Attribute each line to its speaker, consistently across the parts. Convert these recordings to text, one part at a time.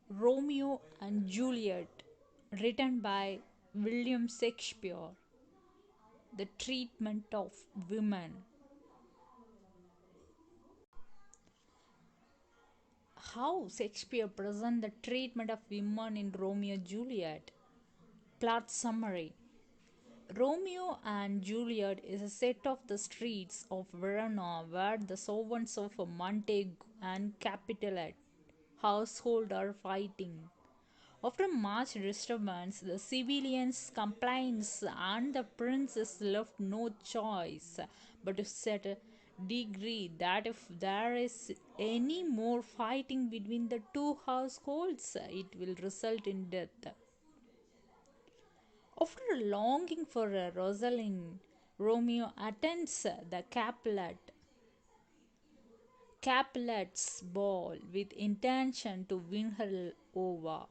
Speaker 1: Romeo and Juliet, written by William Shakespeare. The treatment of women. How Shakespeare presents the treatment of women in Romeo and Juliet. Plot summary. Romeo and Juliet is a set of the streets of Verona where the servants of Montague and Capulet household are fighting. After much disturbance, the civilians complains and the prince is left no choice but to set a decree that if there is any more fighting between the two households, it will result in death. After longing for a Rosalind, Romeo attends the Capulet's ball with intention to win her over.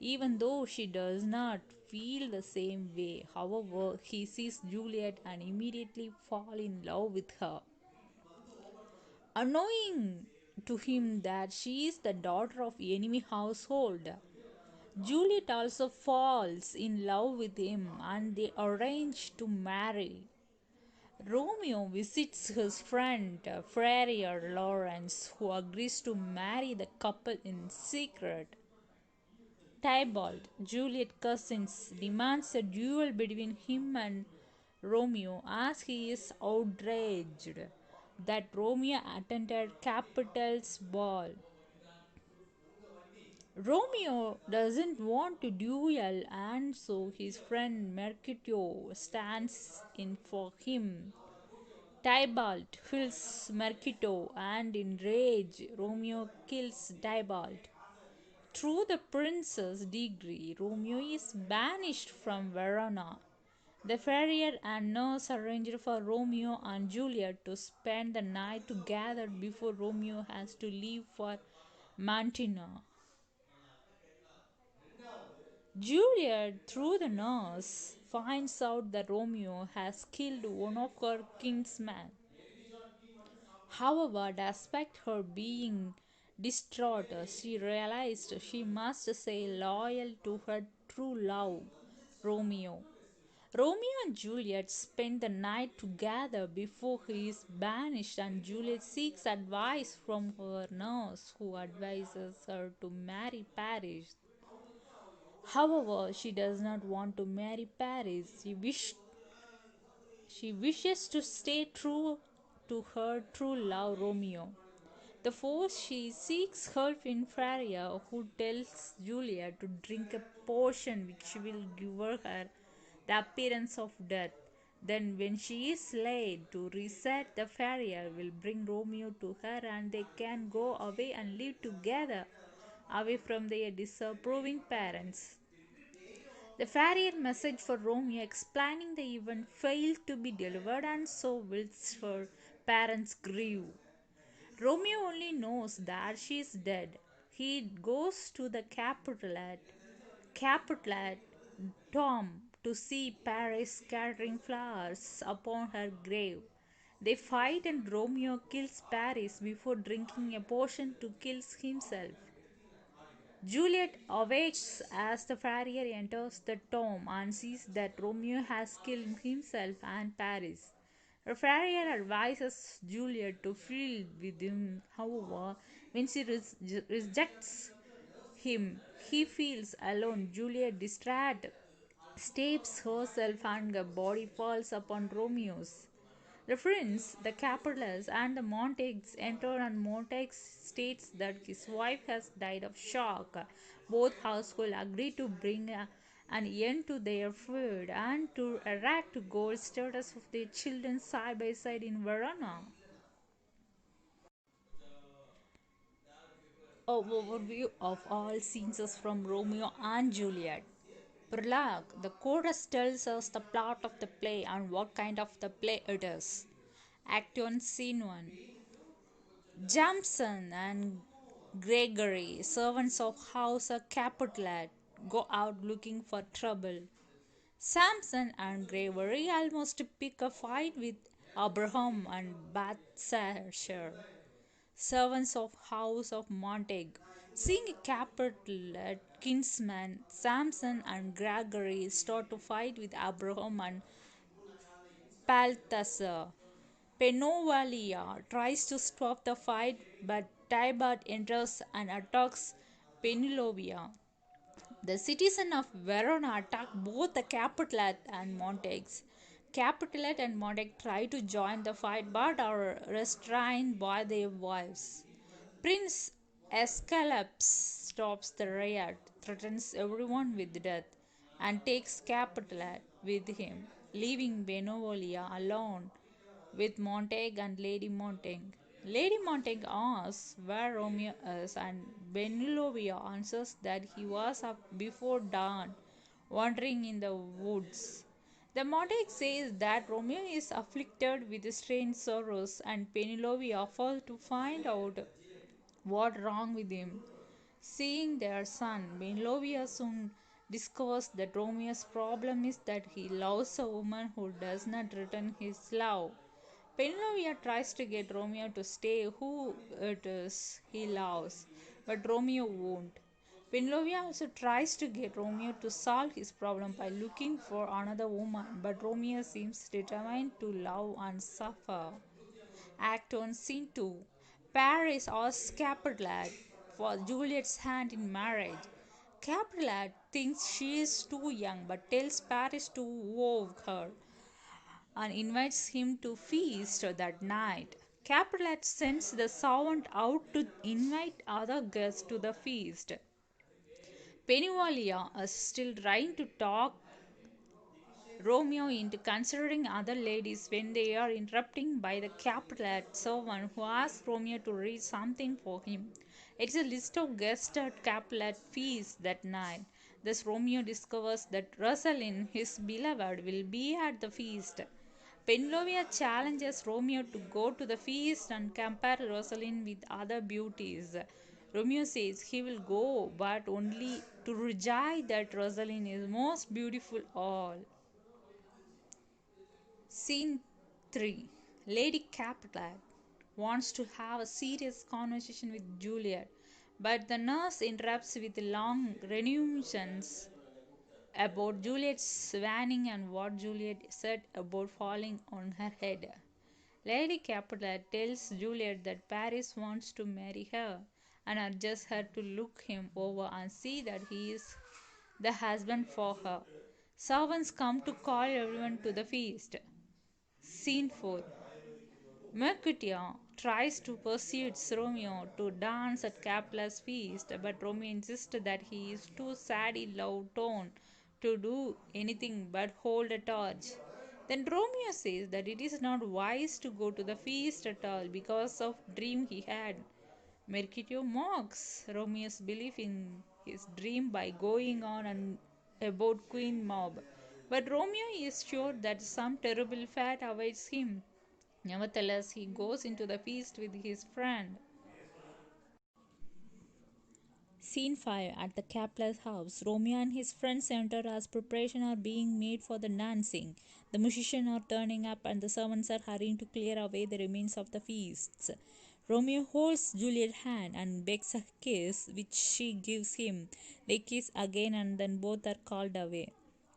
Speaker 1: Even though she does not feel the same way, however, he sees Juliet and immediately falls in love with her. Annoying to him that she is the daughter of enemy household, Juliet also falls in love with him and they arrange to marry. Romeo visits his friend Friar Lawrence, who agrees to marry the couple in secret. Tybalt, Juliet's cousin, demands a duel between him and Romeo as he is outraged that Romeo attended Capulet's ball. Romeo doesn't want to duel, and so his friend Mercutio stands in for him. Tybalt kills Mercutio, and in rage, Romeo kills Tybalt. Through the prince's decree, Romeo is banished from Verona. The farrier and nurse arrange for Romeo and Juliet to spend the night together before Romeo has to leave for Mantua. Juliet, through the nurse, finds out that Romeo has killed one of her kinsmen. However, despite her being distraught, she realized she must stay loyal to her true love, Romeo. Romeo and Juliet spend the night together before he is banished, and Juliet seeks advice from her nurse, who advises her to marry Paris. However, she does not want to marry Paris. She wishes to stay true to her true love, Romeo. Therefore, she seeks help in Faria, who tells Julia to drink a potion which will give her the appearance of death. Then, when she is laid to reset, the Faria will bring Romeo to her and they can go away and live together, away from their disapproving parents. The farrier message for Romeo explaining the event failed to be delivered, and so whilst her parents grieve. Romeo only knows that she is dead. He goes to the Capulet tomb to see Paris scattering flowers upon her grave. They fight and Romeo kills Paris before drinking a potion to kill himself. Juliet awakes as the farrier enters the tomb and sees that Romeo has killed himself and Paris. The farrier advises Juliet to flee with him. However, when she rejects him, he feels alone. Juliet, distraught, stabs herself and her body falls upon Romeo's. The prince, the capitalists, and the Montagues enter, and Montague states that his wife has died of shock. Both households agree to bring an end to their feud and to erect gold statues of their children side by side in Verona. A overview of all scenes from Romeo and Juliet. Prolog. The chorus tells us the plot of the play and what kind of the play it is. Act 1, Scene 1. Jamson and Gregory, servants of House Capulet, go out looking for trouble. Samson and Gregory almost pick a fight with Abraham and Bathsheba, servants of House of Montague. Seeing a Capulet, kinsman, Samson and Gregory start to fight with Abraham and Balthasar. Penovalia tries to stop the fight, but Tybalt enters and attacks Penelope. The citizens of Verona attack both the Capulet and Montagues. Capulet and Montague try to join the fight but are restrained by their wives. Prince Escalapes stops the riot, threatens everyone with death, and takes Capulet with him, leaving Benevolia alone with Montague and Lady Montague. Lady Montague asks where Romeo is, and Benelovia answers that he was up before dawn, wandering in the woods. The Montague says that Romeo is afflicted with strange sorrows, and Penelope offers to find out what wrong with him. Seeing their son, Benelovia soon discovers that Romeo's problem is that he loves a woman who does not return his love. Penelope tries to get Romeo to stay who it is he loves, but Romeo won't. Penelope also tries to get Romeo to solve his problem by looking for another woman, but Romeo seems determined to love and suffer. Act 1, Scene 2. Paris asks Capulet for Juliet's hand in marriage. Capulet thinks she is too young but tells Paris to woo her and invites him to feast that night. Capulet sends the servant out to invite other guests to the feast. Benevolia is still trying to talk Romeo into considering other ladies when they are interrupted by the Capulet servant who asks Romeo to read something for him. It is a list of guests at Capulet feast that night. Thus Romeo discovers that Rosaline, his beloved, will be at the feast. Penelope challenges Romeo to go to the feast and compare Rosaline with other beauties. Romeo says he will go, but only to rejoice that Rosaline is most beautiful all. Scene 3. Lady Capulet wants to have a serious conversation with Juliet, but the nurse interrupts with long reminiscences about Juliet's vanning and what Juliet said about falling on her head. Lady Capulet tells Juliet that Paris wants to marry her and urges her to look him over and see that he is the husband for her. Servants come to call everyone to the feast. Scene 4. Mercutio tries to persuade Romeo to dance at Capulet's feast, but Romeo insists that he is too sad in love tone to do anything but hold a torch. Then Romeo says that it is not wise to go to the feast at all because of dream he had. Mercutio mocks Romeo's belief in his dream by going on and about Queen Mob. But Romeo is sure that some terrible fate awaits him. Nevertheless, he goes into the feast with his friend. Scene 5. At the Kepler's house, Romeo and his friends enter as preparation are being made for the dancing. The musicians are turning up and the servants are hurrying to clear away the remains of the feasts. Romeo holds Juliet's hand and begs a kiss, which she gives him. They kiss again and then both are called away.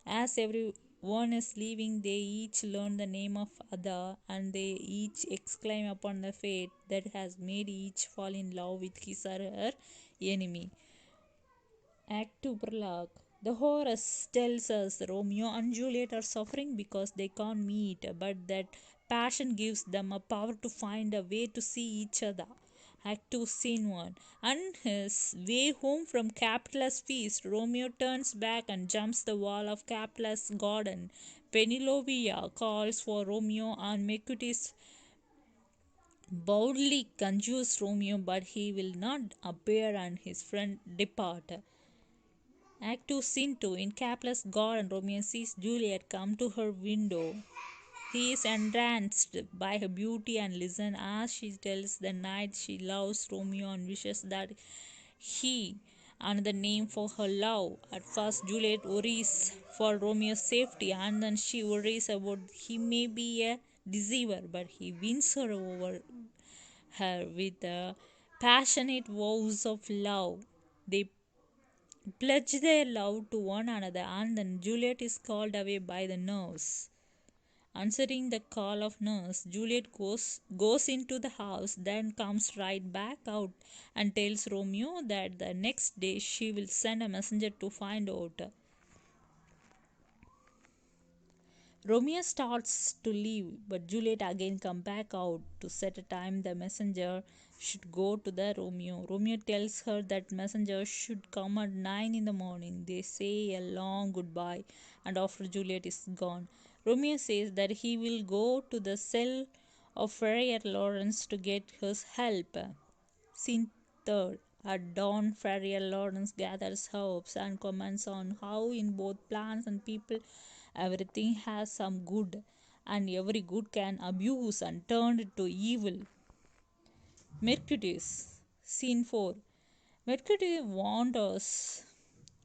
Speaker 1: As everyone is leaving, they each learn the name of other and they each exclaim upon the fate that has made each fall in love with his or her enemy. Act 2 Prolog. The chorus tells us Romeo and Juliet are suffering because they can't meet, but that passion gives them a power to find a way to see each other. Act 2 Scene 1. On his way home from Capitola's feast, Romeo turns back and jumps the wall of Capitola's garden. Penelope calls for Romeo and Mercutius boldly conjures Romeo, but he will not appear and his friend depart. Act 2 Scene 2. In Capula's garden, Romeo sees Juliet come to her window. He is entranced by her beauty and listens as she tells the knight she loves Romeo and wishes that he another name for her love. At first, Juliet worries for Romeo's safety and then she worries about he may be a deceiver, but he wins her over her with a passionate vows of love. They pledge their love to one another, and then Juliet is called away by the nurse. Answering the call of nurse, Juliet goes into the house, then comes right back out and tells Romeo that the next day she will send a messenger to find out. Romeo starts to leave, but Juliet again comes back out to set a time the messenger should go to the Romeo. Romeo tells her that messenger should come at 9 in the morning. They say a long goodbye, and after Juliet is gone, Romeo says that he will go to the cell of Friar Lawrence to get his help. Scene third. At dawn, Friar Lawrence gathers herbs and comments on how in both plants and people everything has some good, and every good can abuse and turn to evil. Mercutius. Scene 4. Mercury wanders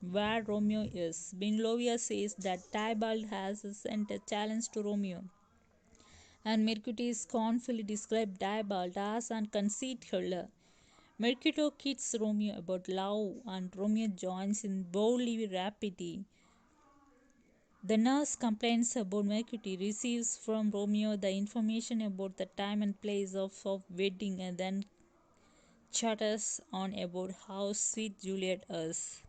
Speaker 1: where Romeo is. Benlovia says that Tybalt has sent a challenge to Romeo, and Mercutius scornfully describes Tybalt as a conceit killer. Mercutio kids Romeo about love, and Romeo joins in boldly rapidly. The nurse complains about Mercury, receives from Romeo the information about the time and place of wedding, and then chatters on about how sweet Juliet is.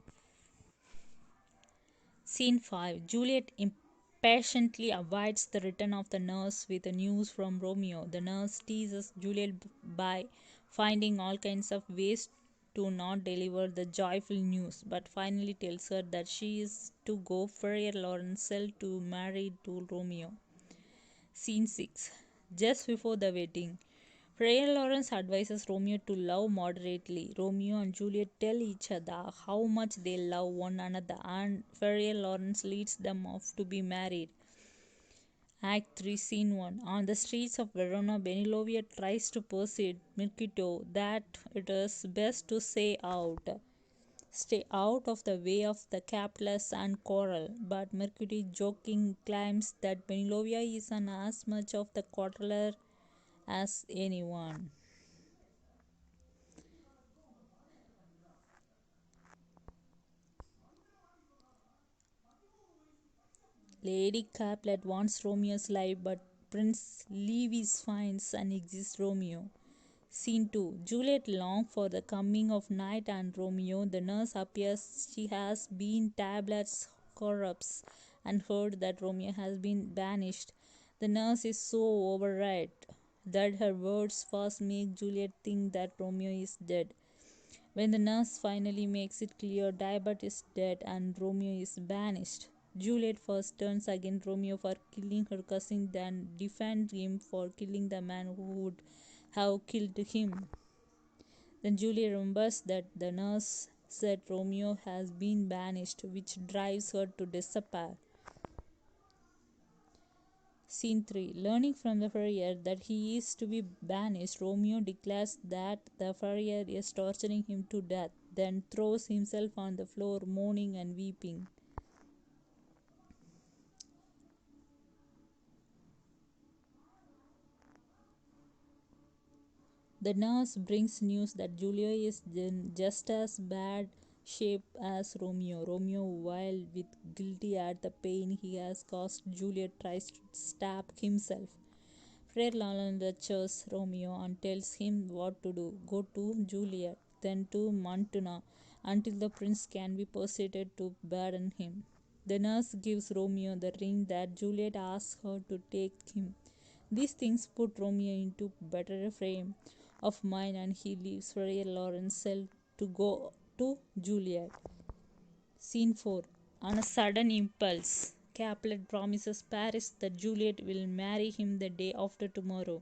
Speaker 1: Scene 5. Juliet impatiently awaits the return of the nurse with the news from Romeo. The nurse teases Juliet by finding all kinds of ways to not deliver the joyful news, but finally tells her that she is to go Friar Lawrence to marry to Romeo. Scene 6. Just before the wedding, Friar Lawrence advises Romeo to love moderately. Romeo and Juliet tell each other how much they love one another, and Friar Lawrence leads them off to be married. Act 3, Scene 1. On the streets of Verona, Benilovia tries to persuade Mercutio that it is best to stay out of the way of the Capulus and quarrel. But Mercury joking claims that Benillovia is an as much of the quarreler as anyone. Lady Capulet wants Romeo's life, but Prince Lewis finds and exists Romeo. Scene 2. Juliet longs for the coming of night and Romeo. The nurse appears. She has been Tablet's corpse and heard that Romeo has been banished. The nurse is so overwrought that her words first make Juliet think that Romeo is dead. When the nurse finally makes it clear Tybalt is dead and Romeo is banished, Juliet first turns against Romeo for killing her cousin, then defends him for killing the man who would have killed him. Then Juliet remembers that the nurse said Romeo has been banished, which drives her to despair. Scene 3. Learning from the Friar that he is to be banished, Romeo declares that the Friar is torturing him to death, then throws himself on the floor, moaning and weeping. The nurse brings news that Julia is in just as bad shape as Romeo. Romeo, while with guilty at the pain he has caused, Juliet tries to stab himself. Friar Laurent lectures Romeo and tells him what to do. Go to Juliet, then to Montuna, until the prince can be persuaded to pardon him. The nurse gives Romeo the ring that Juliet asks her to take him. These things put Romeo into better frame of mind, and he leaves Friar Lawrence's cell to go to Juliet. Scene 4. On a sudden impulse, Capulet promises Paris that Juliet will marry him the day after tomorrow.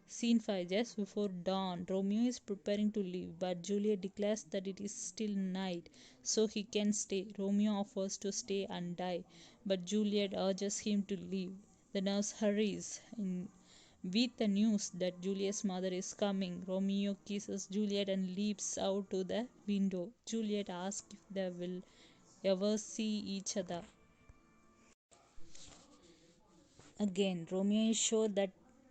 Speaker 1: Scene 5. Just before dawn, Romeo is preparing to leave, but Juliet declares that it is still night, so he can stay. Romeo offers to stay and die, but Juliet urges him to leave. The nurse hurries in with the news that Juliet's mother is coming. Romeo kisses Juliet and leaps out to the window. Juliet asks if they will ever see each other again. Romeo is sure that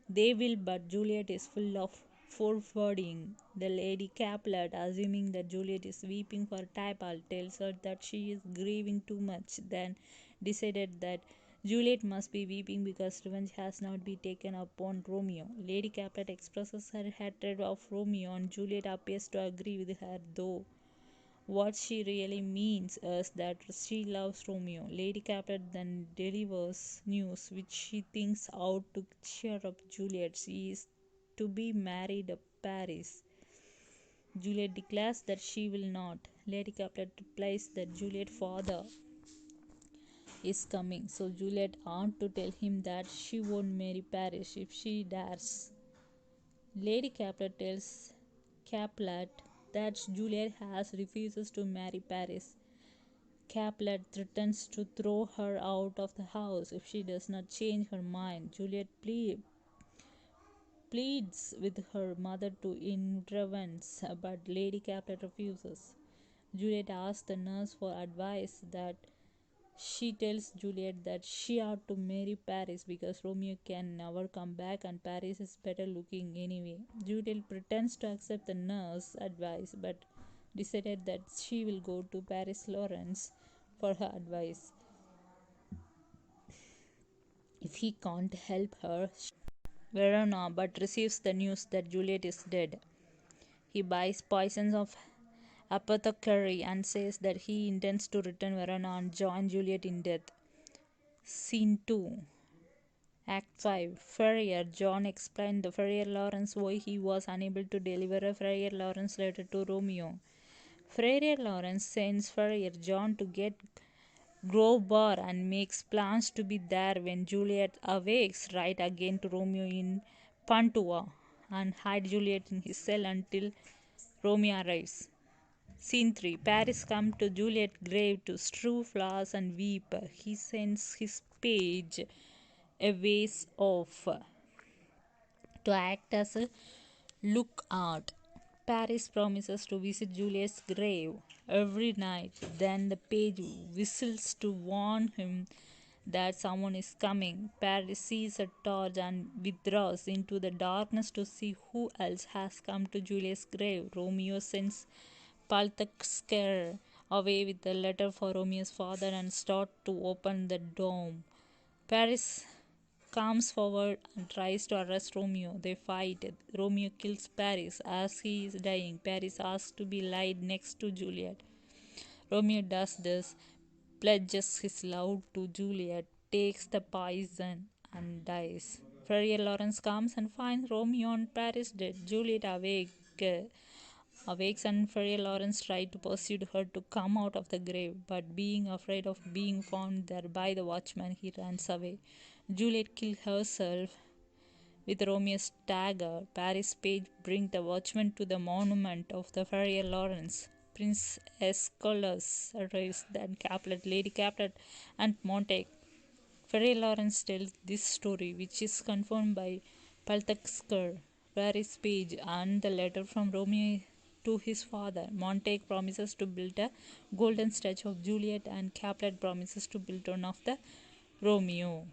Speaker 1: they will, but Juliet is full of forwarding. The Lady Capulet, assuming that Juliet is weeping for Tybalt, tells her that she is grieving too much, then decided that Juliet must be weeping because revenge has not been taken upon Romeo. Lady Capulet expresses her hatred of Romeo, and Juliet appears to agree with her, though what she really means is that she loves Romeo. Lady Capulet then delivers news which she thinks out to cheer up Juliet. She is to be married at Paris. Juliet declares that she will not. Lady Capulet replies that Juliet's father is coming, so Juliet ought to tell him that she won't marry Paris if she dares. Lady Capulet tells Capulet that Juliet has refuses to marry Paris. Capulet threatens to throw her out of the house if she does not change her mind. Juliet pleads with her mother to intervene, but Lady Capulet refuses. Juliet asks the nurse for advice that she tells Juliet that she ought to marry Paris because Romeo can never come back and Paris is better looking anyway. Juliet pretends to accept the nurse's advice but decided that she will go to Paris Lawrence for her advice. If he can't help her, Verona but receives the news that Juliet is dead. He buys poisons of apothecary and says that he intends to return Verona and join Juliet in death. Scene 2. Act 5. Farrier John explained to Farrier Lawrence why he was unable to deliver a Farrier Lawrence letter to Romeo. Farrier Lawrence sends Farrier John to get Grove Bar and makes plans to be there when Juliet awakes, write again to Romeo in Pantua, and hide Juliet in his cell until Romeo arrives. Scene 3. Paris comes to Juliet's grave to strew flowers and weep. He sends his page a vase of to act as a lookout. Paris promises to visit Juliet's grave every night. Then the page whistles to warn him that someone is coming. Paris sees a torch and withdraws into the darkness to see who else has come to Juliet's grave. Romeo sends Paltaxker away with a letter for Romeo's father and starts to open the dome. Paris comes forward and tries to arrest Romeo. They fight. Romeo kills Paris as he is dying. Paris asks to be laid next to Juliet. Romeo does this, pledges his love to Juliet, takes the poison, and dies. Farrier Lawrence comes and finds Romeo and Paris dead. Juliet awakes and Farrier Lawrence tries to persuade her to come out of the grave, but being afraid of being found there by the watchman, he runs away. Juliet kills herself with Romeo's dagger. Paris' page brings the watchman to the monument of the Farrier Lawrence. Prince Escalus arrives, then Capulet, Lady Capulet, and Montague. Farrier Lawrence tells this story, which is confirmed by Paltaxker, Paris' page, and the letter from Romeo to his father. Montague promises to build a golden statue of Juliet, and Capulet promises to build one of the Romeo.